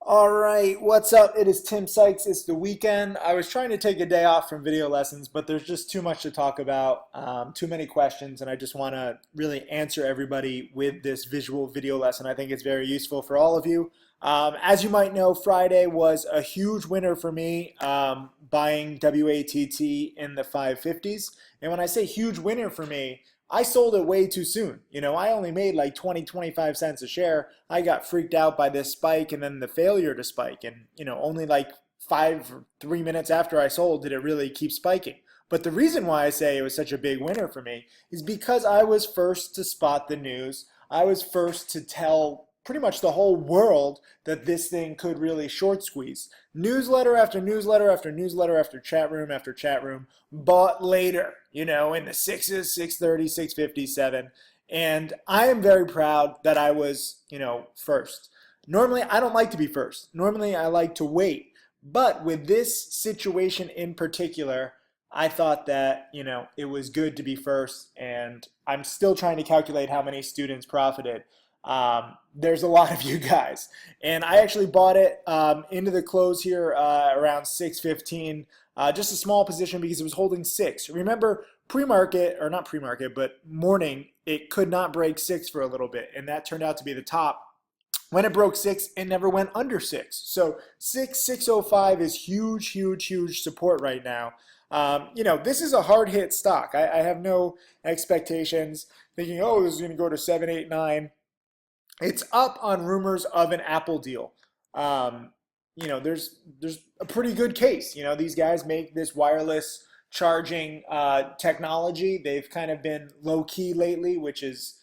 All right, what's up? It is Tim Sykes. It's the weekend. I was trying to take a day off from video lessons, but there's just too much to talk about, too many questions, and I just want to really answer everybody with this visual video lesson. I think it's very useful for all of you. As you might know, Friday was a huge winner for me, buying WATT in the 550s. And when I say huge winner for me, I sold it way too soon. I only made like 20, 25 cents a share. I got freaked out by this spike and then the failure to spike. And, only like 3 minutes after I sold did it really keep spiking. But the reason why I say it was such a big winner for me is because I was first to spot the news. I was first to tell pretty much the whole world that this thing could really short squeeze. Newsletter after newsletter after newsletter after chat room, bought later, in the sixes, 630, 650, 7. And I am very proud that I was, first. Normally, I don't like to be first. Normally, I like to wait. But with this situation in particular, I thought that, it was good to be first. And I'm still trying to calculate how many students profited. There's a lot of you guys, and I actually bought it into the close here around 6:15, just a small position because it was holding 6. Remember, pre-market, or not pre-market, but morning, it could not break 6 for a little bit, and that turned out to be the top. When it broke 6, it never went under 6. So 6,605 is huge, huge, huge support right now. This is a hard hit stock. I have no expectations thinking, oh, this is going to go to 7, 8, 9. It's up on rumors of an Apple deal. There's a pretty good case. These guys make this wireless charging technology. They've kind of been low key lately, which is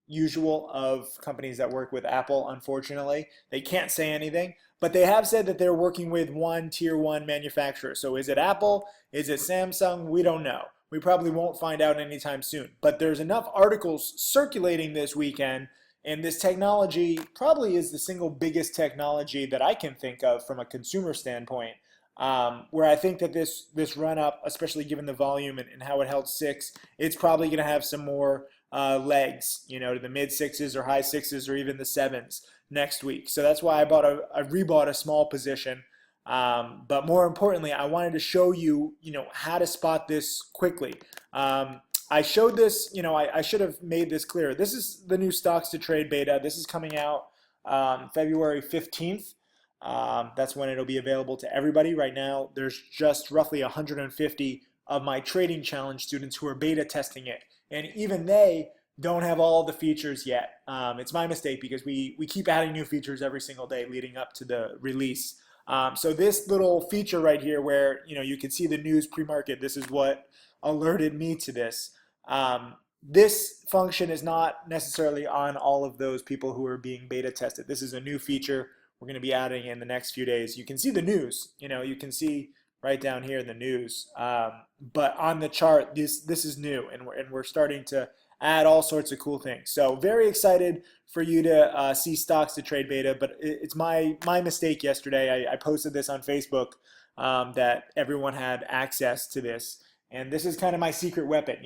usual of companies that work with Apple, unfortunately. They can't say anything, but they have said that they're working with one tier 1 manufacturer. So is it Apple? Is it Samsung? We don't know. We probably won't find out anytime soon. But there's enough articles circulating this weekend, and this technology probably is the single biggest technology that I can think of from a consumer standpoint, where I think that this run up, especially given the volume and how it held 6, it's probably going to have some more legs, to the mid 6s or high 6s or even the 7s next week. So that's why I rebought a small position. But more importantly, I wanted to show you, how to spot this quickly. I showed this, I should have made this clear. This is the new stocks to trade beta. This is coming out February 15th. That's when it'll be available to everybody. Right now, there's just roughly 150 of my trading challenge students who are beta testing it. And even they don't have all the features yet. It's my mistake because we keep adding new features every single day leading up to the release. So this little feature right here where, you can see the news pre-market, this is what alerted me to this. This function is not necessarily on all of those people who are being beta tested. This is a new feature we're going to be adding in the next few days. You can see the news, you can see right down here in the news. But on the chart, this is new, and we're starting to add all sorts of cool things. So very excited for you to see stocks to trade beta, but it's my mistake yesterday. I posted this on Facebook that everyone had access to this. And this is kind of my secret weapon.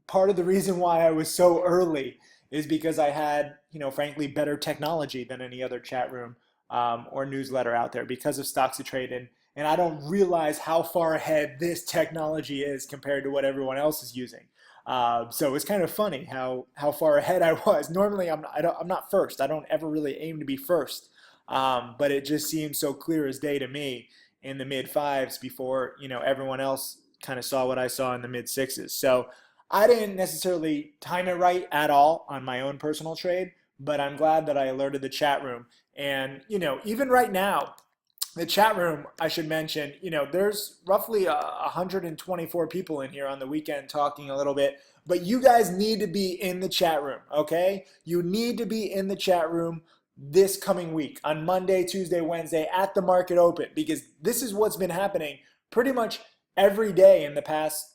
Part of the reason why I was so early is because I had, frankly, better technology than any other chat room or newsletter out there because of stocks to trade. And I don't realize how far ahead this technology is compared to what everyone else is using. So it's kind of funny how far ahead I was. Normally, I'm not first. I don't ever really aim to be first. But it just seems so clear as day to me in the mid 5s before, everyone else kind of saw what I saw in the mid 6s. So I didn't necessarily time it right at all on my own personal trade, but I'm glad that I alerted the chat room. And, even right now, the chat room, I should mention, there's roughly 124 people in here on the weekend talking a little bit, but you guys need to be in the chat room, okay? You need to be in the chat room this coming week on Monday, Tuesday, Wednesday at the market open, because this is what's been happening pretty much every day in the past,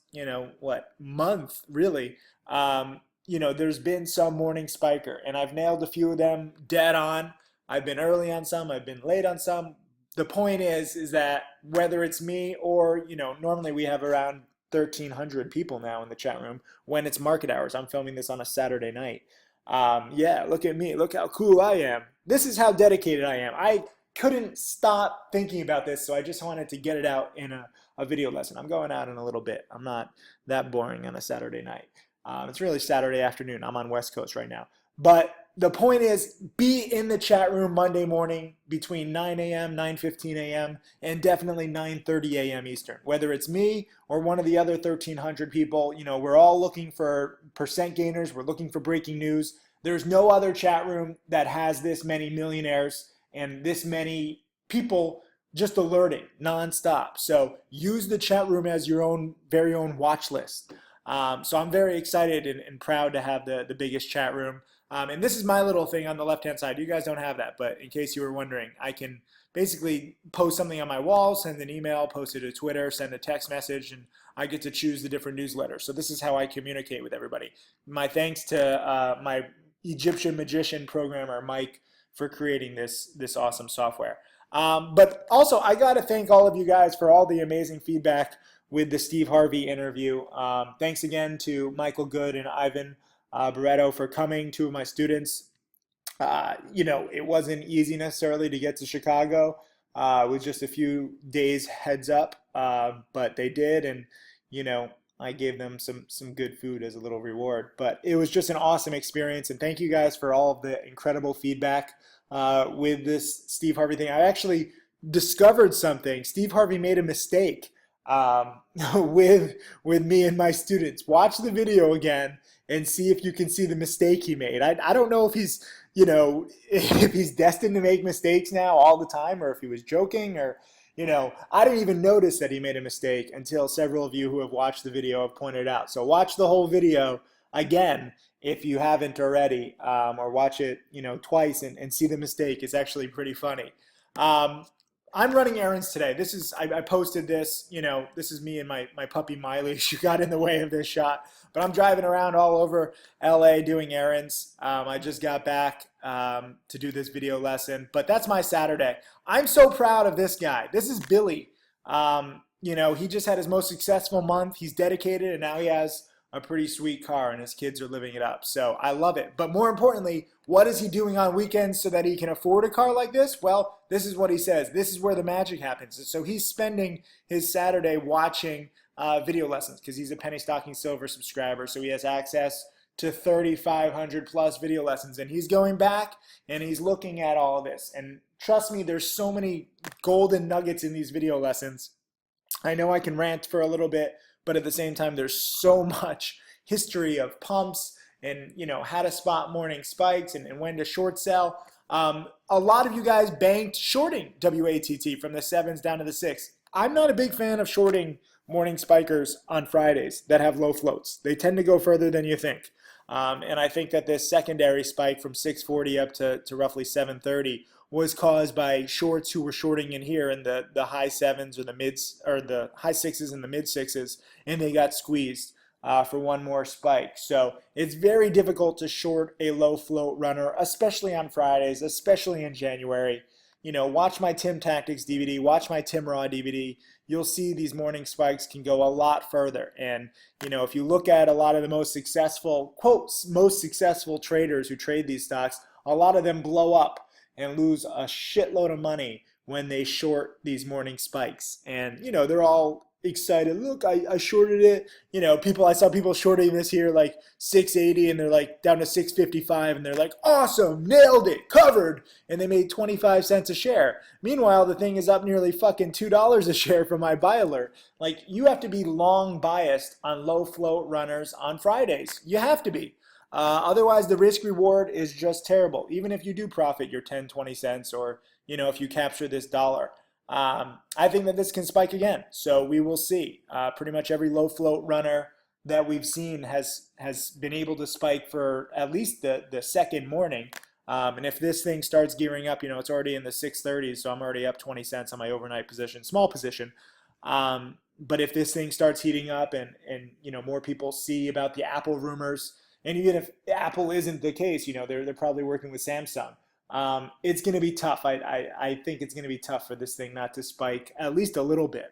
month, really. There's been some morning spiker, and I've nailed a few of them dead on. I've been early on some, I've been late on some. The point is that whether it's me or, normally we have around 1,300 people now in the chat room when it's market hours. I'm filming this on a Saturday night. Yeah, look at me. Look how cool I am. This is how dedicated I am. couldn't stop thinking about this, so I just wanted to get it out in a video lesson. I'm going out in a little bit. I'm not that boring on a Saturday night. It's really Saturday afternoon. I'm on West Coast right now. But the point is, be in the chat room Monday morning between 9 a.m., 9:15 a.m., and definitely 9:30 a.m. Eastern. Whether it's me or one of the other 1,300 people, we're all looking for percent gainers. We're looking for breaking news. There's no other chat room that has this many millionaires and this many people just alerting nonstop. So use the chat room as your very own watch list. So I'm very excited and proud to have the biggest chat room. And this is my little thing on the left-hand side. You guys don't have that, but in case you were wondering, I can basically post something on my wall, send an email, post it to Twitter, send a text message, and I get to choose the different newsletters. So this is how I communicate with everybody. My thanks to my Egyptian magician programmer, Mike, for creating this awesome software. But also, I got to thank all of you guys for all the amazing feedback with the Steve Harvey interview. Thanks again to Michael Good and Ivan Barreto for coming, two of my students. It wasn't easy necessarily to get to Chicago with just a few days heads up, but they did, and I gave them some good food as a little reward. But it was just an awesome experience, and thank you guys for all of the incredible feedback with this Steve Harvey thing. I actually discovered something. Steve Harvey made a mistake with me and my students. Watch the video again and see if you can see the mistake he made. I don't know if he's if he's destined to make mistakes now all the time, or if he was joking, or I didn't even notice that he made a mistake until several of you who have watched the video have pointed out. So watch the whole video again if you haven't already, or watch it twice and see the mistake. It's actually pretty funny. I'm running errands today. I posted this, this is me and my puppy Miley. She got in the way of this shot, but I'm driving around all over LA doing errands. I just got back to do this video lesson, but that's my Saturday. I'm so proud of this guy. This is Billy. He just had his most successful month. He's dedicated, and now he has a pretty sweet car, and his kids are living it up. So I love it. But more importantly, what is he doing on weekends so that he can afford a car like this? Well, this is what he says. This is where the magic happens. So he's spending his Saturday watching video lessons because he's a Penny Stocking Silver subscriber. So he has access to 3,500 plus video lessons. And he's going back and he's looking at all of this. And trust me, there's so many golden nuggets in these video lessons. I know I can rant for a little bit, but at the same time, there's so much history of pumps and how to spot morning spikes and when to short sell. A lot of you guys banked shorting WATT from the 7s down to the 6. I'm not a big fan of shorting morning spikers on Fridays that have low floats. They tend to go further than you think. And I think that this secondary spike from 640 up to roughly 730 was caused by shorts who were shorting in here in the high 7s or the high 6s and the mid 6s, and they got squeezed for one more spike. So it's very difficult to short a low float runner, especially on Fridays, especially in January. Watch my Tim Tactics DVD, watch my Tim Raw DVD. You'll see these morning spikes can go a lot further. And, if you look at a lot of the most successful, quotes, most successful traders who trade these stocks, a lot of them blow up and lose a shitload of money when they short these morning spikes. And, they're all excited. Look, I shorted it. I saw people shorting this here like 680 and they're like down to 655 and they're like, awesome, nailed it, covered. And they made 25 cents a share. Meanwhile, the thing is up nearly fucking $2 a share from my buy alert. Like, you have to be long biased on low float runners on Fridays. You have to be. Otherwise, the risk reward is just terrible. Even if you do profit your 10, 20 cents or, if you capture this dollar. I think that this can spike again. So we will see. Pretty much every low float runner that we've seen has been able to spike for at least the second morning. And if this thing starts gearing up, it's already in the 630s, so I'm already up 20 cents on my overnight position, small position. But if this thing starts heating up and more people see about the Apple rumors, and even if Apple isn't the case, they're probably working with Samsung. It's going to be tough. I think it's going to be tough for this thing not to spike at least a little bit.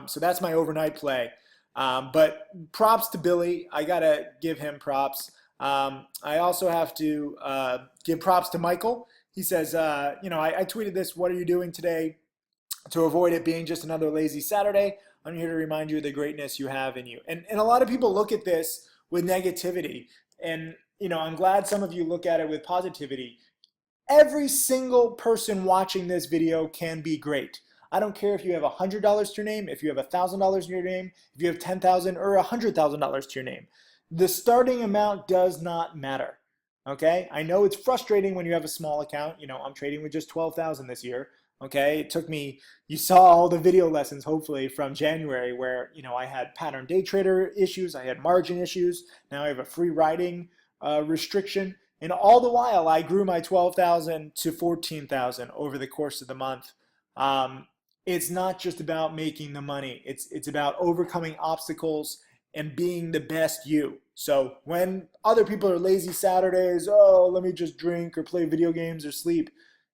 So that's my overnight play. But props to Billy. I got to give him props. I also have to give props to Michael. He says, I tweeted this. What are you doing today to avoid it being just another lazy Saturday? I'm here to remind you of the greatness you have in you. And a lot of people look at this with negativity. And, I'm glad some of you look at it with positivity. Every single person watching this video can be great. I don't care if you have $100 to your name, if you have $1,000 to your name, if you have $10,000 or $100,000 to your name. The starting amount does not matter. Okay? I know it's frustrating when you have a small account. I'm trading with just 12,000 this year. Okay? It took me, you saw all the video lessons, hopefully, from January where, I had pattern day trader issues, I had margin issues. Now I have a free riding restriction. And all the while, I grew my 12,000 to 14,000 over the course of the month. It's not just about making the money. It's about overcoming obstacles and being the best you. So when other people are lazy Saturdays, oh, let me just drink or play video games or sleep.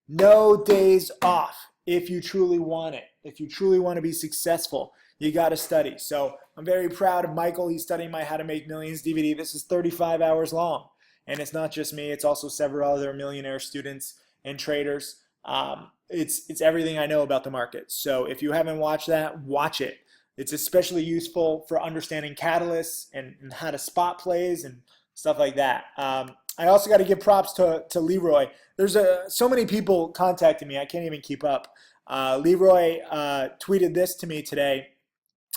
No days off if you truly want it. If you truly want to be successful, you got to study. So I'm very proud of Michael. He's studying my How to Make Millions DVD. This is 35 hours long. And it's not just me, it's also several other millionaire students and traders. It's everything I know about the market. So if you haven't watched that, watch it. It's especially useful for understanding catalysts and how to spot plays and stuff like that. I also got to give props to Leroy. There's so many people contacting me, I can't even keep up. Leroy tweeted this to me today.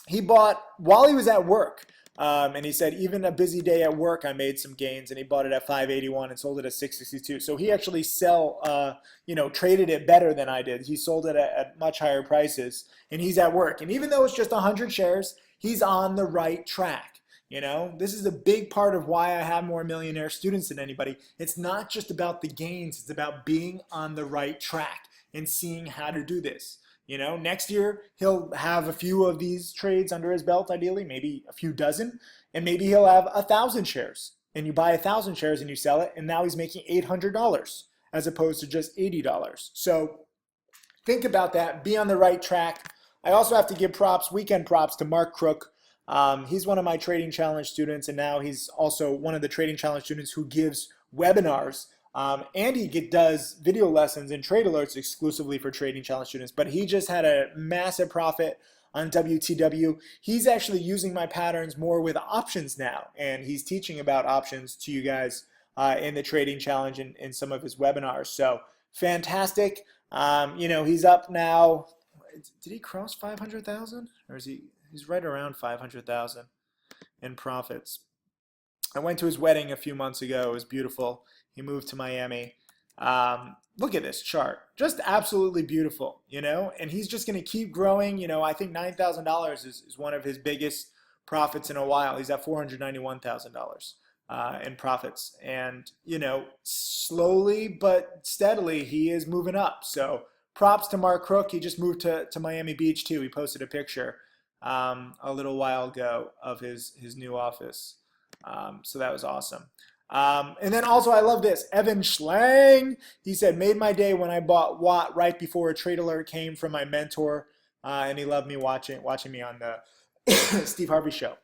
He bought, while he was at work, and he said, even a busy day at work, I made some gains, and he bought it at 581 and sold it at 662. So he actually traded it better than I did. He sold it at much higher prices, and he's at work. And even though it's just 100 shares, he's on the right track. This is a big part of why I have more millionaire students than anybody. It's not just about the gains. It's about being on the right track and seeing how to do this. Next year he'll have a few of these trades under his belt, ideally, maybe a few dozen, and maybe he'll have 1,000 shares. And you buy 1,000 shares and you sell it, and now he's making $800 as opposed to just $80. So think about that. Be on the right track. I also have to give weekend props to Mark Crook. He's one of my Trading Challenge students, and now he's also one of the Trading Challenge students who gives webinars. And he does video lessons and trade alerts exclusively for Trading Challenge students, but he just had a massive profit on WTW. He's actually using my patterns more with options now, and he's teaching about options to you guys in the Trading Challenge and in some of his webinars. So fantastic. He's up now. Did he cross 500,000? Or he's right around 500,000 in profits. I went to his wedding a few months ago. It was beautiful. He moved to Miami. Look at this chart. Just absolutely beautiful, and he's just going to keep growing. I think $9,000 is one of his biggest profits in a while. He's at $491,000 in profits. And, slowly but steadily, he is moving up. So props to Mark Crook. He just moved to Miami Beach, too. He posted a picture a little while ago of his new office. So that was awesome. And then also, I love this. Evan Schlang, he said, made my day when I bought Watt right before a trade alert came from my mentor. And he loved me watching me on the Steve Harvey show.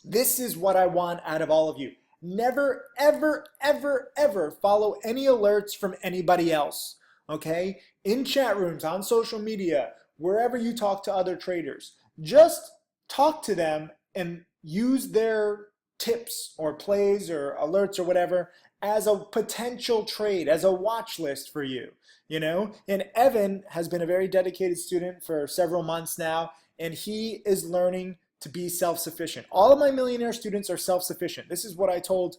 This is what I want out of all of you. Never, ever, ever, ever follow any alerts from anybody else. Okay? In chat rooms, on social media, wherever you talk to other traders, just talk to them and use their tips or plays or alerts or whatever as a potential trade, as a watch list for you, And Evan has been a very dedicated student for several months now, and he is learning to be self-sufficient. All of my millionaire students are self-sufficient. This is what I told,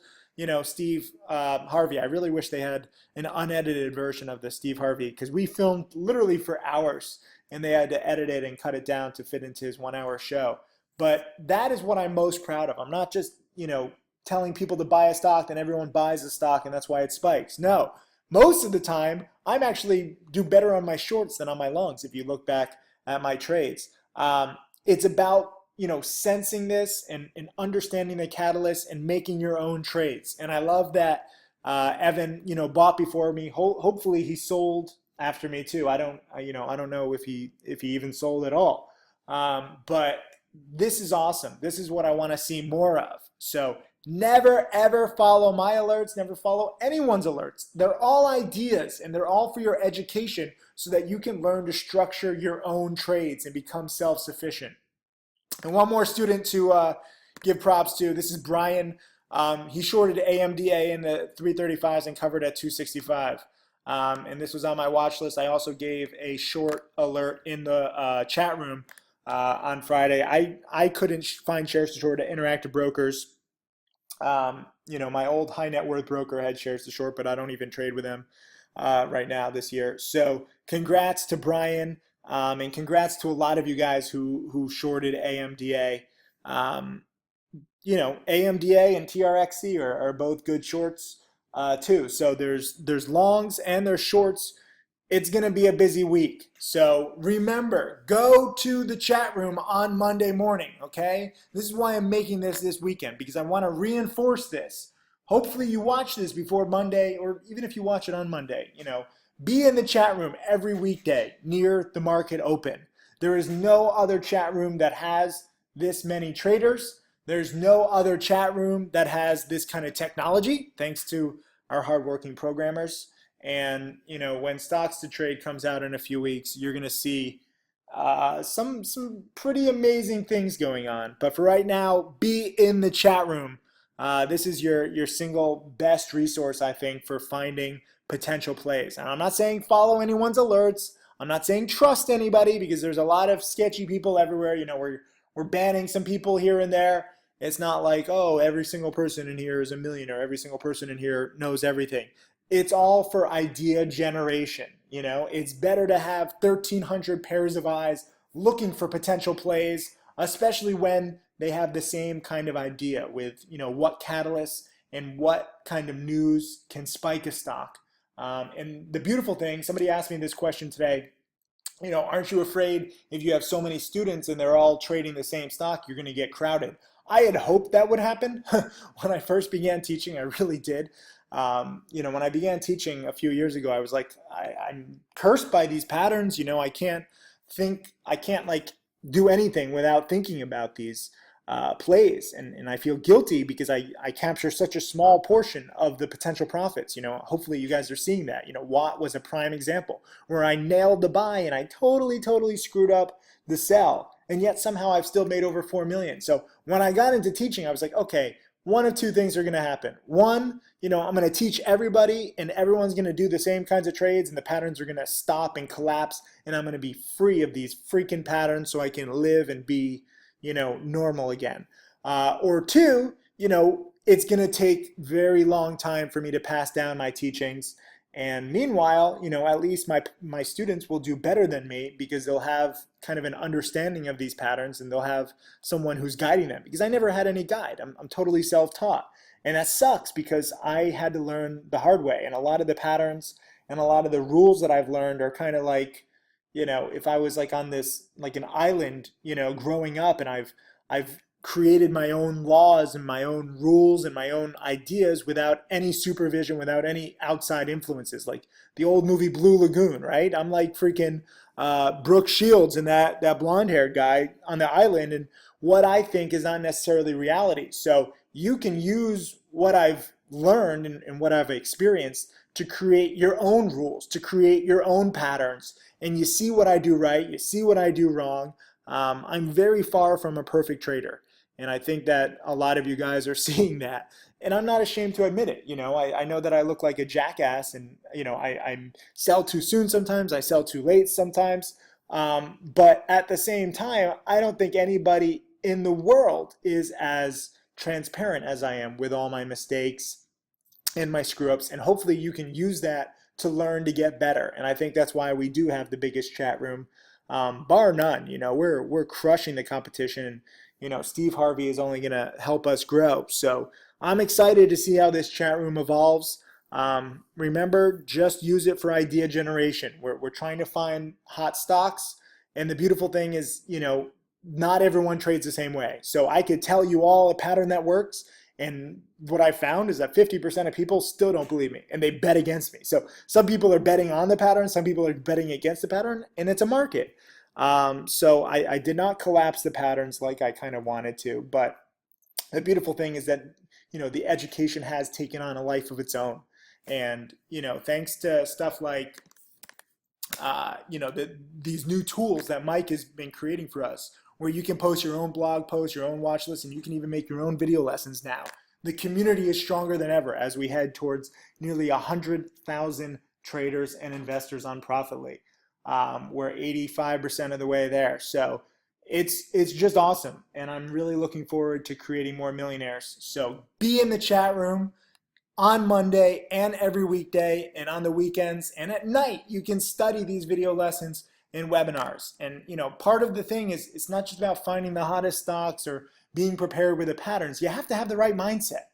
Steve Harvey. I really wish they had an unedited version of the Steve Harvey, because we filmed literally for hours, and they had to edit it and cut it down to fit into his 1-hour show. But that is what I'm most proud of. I'm not just telling people to buy a stock and everyone buys a stock and that's why it spikes. No, most of the time, I'm actually do better on my shorts than on my longs if you look back at my trades. It's about, sensing this and understanding the catalyst and making your own trades. And I love that Evan, bought before me. Hopefully he sold after me too. I don't know if he even sold at all. But this is awesome. This is what I want to see more of. So Never ever follow my alerts, never follow anyone's alerts. They're all ideas and they're all for your education so that you can learn to structure your own trades and become self-sufficient. And one more student to give props to. This is Brian. He shorted AMDA in the 335s and covered at 265. And this was on my watch list. I also gave a short alert in the chat room on Friday. I couldn't find shares to short at Interactive Brokers. My old high net worth broker had shares to short, but I don't even trade with him right now this year. So congrats to Brian. And congrats to a lot of you guys who shorted AMDA. AMDA and TRXC are both good shorts too. So there's longs and there's shorts. It's going to be a busy week. So remember, go to the chat room on Monday morning, okay? This is why I'm making this weekend, because I want to reinforce this. Hopefully you watch this before Monday, or even if you watch it on Monday, be in the chat room every weekday near the market open. There is no other chat room that has this many traders. There's no other chat room that has this kind of technology, thanks to our hardworking programmers. And when Stocks to Trade comes out in a few weeks, you're going to see some pretty amazing things going on. But for right now, be in the chat room. This is your single best resource, I think, for finding potential plays. And I'm not saying follow anyone's alerts. I'm not saying trust anybody, because there's a lot of sketchy people everywhere. We're banning some people here and there. It's not like, oh, every single person in here is a millionaire. Every single person in here knows everything. It's all for idea generation. It's better to have 1,300 pairs of eyes looking for potential plays, especially when they have the same kind of idea with, what catalysts and what kind of news can spike a stock. And the beautiful thing, somebody asked me this question today, aren't you afraid if you have so many students and they're all trading the same stock, you're going to get crowded? I had hoped that would happen when I first began teaching. I really did. When I began teaching a few years ago, I was like, I'm cursed by these patterns. I can't do anything without thinking about these plays. And I feel guilty because I capture such a small portion of the potential profits. Hopefully you guys are seeing that. Watt was a prime example where I nailed the buy and I totally screwed up the sell. And yet somehow I've still made over 4 million. So when I got into teaching, I was like, okay, one of two things are going to happen. One, I'm going to teach everybody and everyone's going to do the same kinds of trades and the patterns are going to stop and collapse and I'm going to be free of these freaking patterns so I can live and be, normal again. Or two, it's going to take very long time for me to pass down my teachings. And meanwhile, at least my students will do better than me because they'll have kind of an understanding of these patterns and they'll have someone who's guiding them, because I never had any guide. I'm totally self-taught. And that sucks because I had to learn the hard way. And a lot of the patterns and a lot of the rules that I've learned are kind of like, if I was like on this, like an island, growing up, and I've created my own laws and my own rules and my own ideas without any supervision, without any outside influences, like the old movie Blue Lagoon, right? I'm like freaking Brooke Shields and that blonde-haired guy on the island, and what I think is not necessarily reality. So you can use what I've learned and what I've experienced to create your own rules, to create your own patterns, and you see what I do right, you see what I do wrong. I'm very far from a perfect trader. And I think that a lot of you guys are seeing that. And I'm not ashamed to admit it. I know that I look like a jackass and, I sell too soon sometimes. I sell too late sometimes. But at the same time, I don't think anybody in the world is as transparent as I am with all my mistakes and my screw ups. And hopefully you can use that to learn to get better. And I think that's why we do have the biggest chat room, bar none. We're crushing the competition. Steve Harvey is only going to help us grow. So I'm excited to see how this chat room evolves. Remember, just use it for idea generation. We're trying to find hot stocks. And the beautiful thing is, not everyone trades the same way. So I could tell you all a pattern that works. And what I found is that 50% of people still don't believe me and they bet against me. So some people are betting on the pattern, some people are betting against the pattern, and it's a market. So I did not collapse the patterns like I kind of wanted to, but the beautiful thing is that the education has taken on a life of its own. And, thanks to stuff like, these new tools that Mike has been creating for us, where you can post your own blog posts, your own watch list, and you can even make your own video lessons now. The community is stronger than ever as we head towards nearly 100,000 traders and investors on Profitly. We're 85% of the way there. So it's just awesome. And I'm really looking forward to creating more millionaires. So be in the chat room on Monday and every weekday and on the weekends. And at night, you can study these video lessons and webinars. And, part of the thing is it's not just about finding the hottest stocks or being prepared with the patterns. You have to have the right mindset.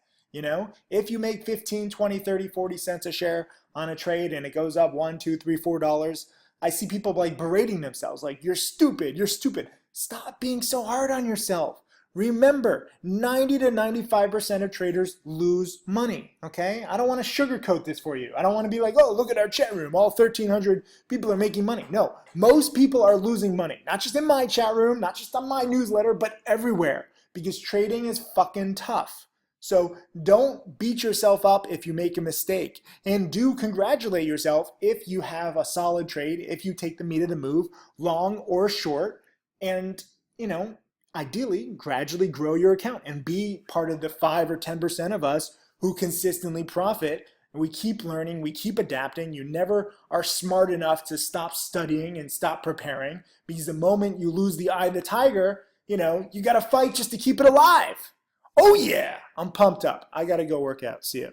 If you make 15, 20, 30, 40 cents a share on a trade and it goes up $1, $2, $3, $4, I see people like berating themselves, like, you're stupid, you're stupid. Stop being so hard on yourself. Remember, 90 to 95% of traders lose money, okay? I don't want to sugarcoat this for you. I don't want to be like, oh, look at our chat room. All 1,300 people are making money. No, most people are losing money. Not just in my chat room, not just on my newsletter, but everywhere, because trading is fucking tough. So don't beat yourself up if you make a mistake, and do congratulate yourself if you have a solid trade, if you take the meat of the move, long or short, and, ideally gradually grow your account and be part of the 5 or 10% of us who consistently profit. And we keep learning, we keep adapting. You never are smart enough to stop studying and stop preparing, because the moment you lose the eye of the tiger, you got to fight just to keep it alive. Oh yeah, I'm pumped up. I got to go work out. See ya.